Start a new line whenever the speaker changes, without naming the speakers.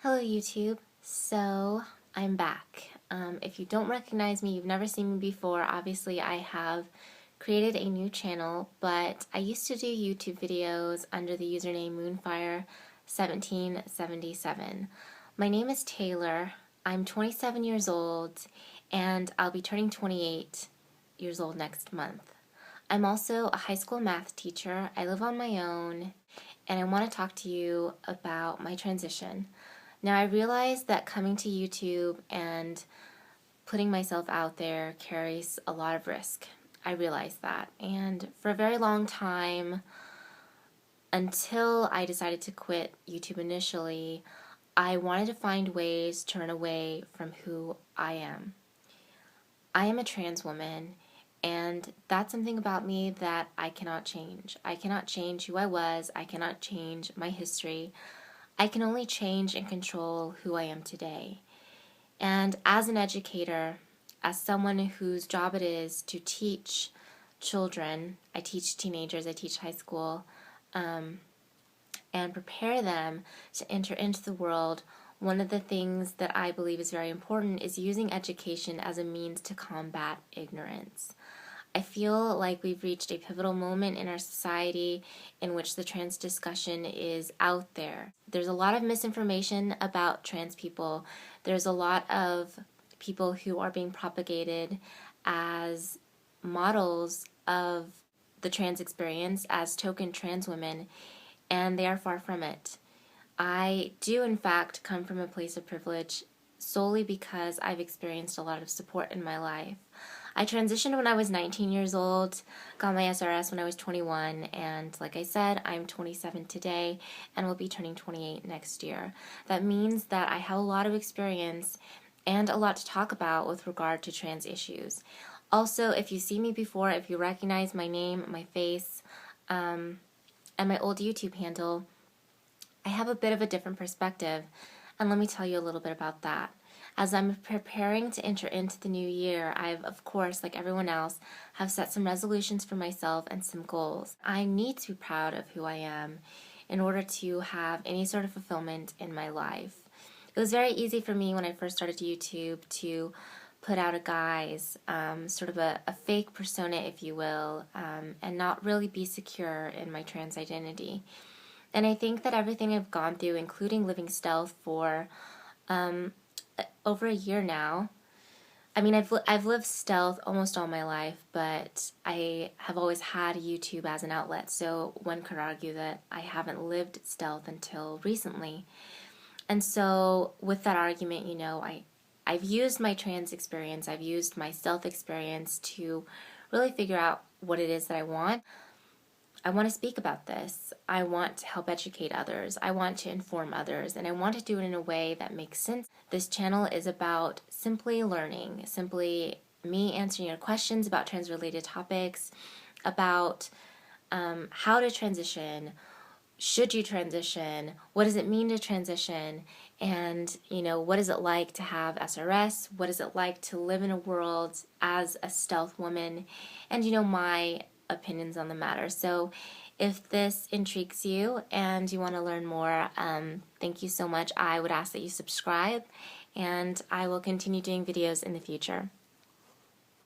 Hello YouTube. So I'm back. If you don't recognize me, you've never seen me before, obviously I have created a new channel, but I used to do YouTube videos under the username Moonfire1777. My name is Taylor, I'm 27 years old, and I'll be turning 28 years old next month. I'm also a high school math teacher, I live on my own, and I want to talk to you about my transition. Now I realize that coming to YouTube and putting myself out there carries a lot of risk. I realize that. And for a very long time, until I decided to quit YouTube initially, I wanted to find ways to run away from who I am. I am a trans woman, and that's something about me that I cannot change. I cannot change who I was. I cannot change my history. I can only change and control who I am today. And as an educator, as someone whose job it is to teach children, I teach teenagers, I teach high school, and prepare them to enter into the world, one of the things that I believe is very important is using education as a means to combat ignorance. I feel like we've reached a pivotal moment in our society in which the trans discussion is out there. There's a lot of misinformation about trans people. There's a lot of people who are being propagated as models of the trans experience, as token trans women, and they are far from it. I do, in fact, come from a place of privilege solely because I've experienced a lot of support in my life. I transitioned when I was 19 years old, got my SRS when I was 21, and like I said, I'm 27 today and will be turning 28 next year. That means that I have a lot of experience and a lot to talk about with regard to trans issues. Also, if you see me before, if you recognize my name, my face, and my old YouTube handle, I have a bit of a different perspective, and let me tell you a little bit about that. As I'm preparing to enter into the new year, I've, of course, like everyone else, have set some resolutions for myself and some goals. I need to be proud of who I am in order to have any sort of fulfillment in my life. It was very easy for me when I first started YouTube to put out a guise, sort of a fake persona, if you will, and not really be secure in my trans identity. And I think that everything I've gone through, including living stealth for over a year now. I mean, I've lived stealth almost all my life, but I have always had YouTube as an outlet, so one could argue that I haven't lived stealth until recently. And so with that argument, you know, I've used my trans experience, I've used my stealth experience to really figure out what it is that I want. I want to speak about this. I want to help educate others. I want to inform others, and I want to do it in a way that makes sense. This channel is about simply learning, simply me answering your questions about trans-related topics, about how to transition, should you transition, what does it mean to transition, and you know, what is it like to have SRS, what is it like to live in a world as a stealth woman, and you know, my opinions on the matter. So if this intrigues you and you want to learn more, thank you so much. I would ask that you subscribe, and I will continue doing videos in the future.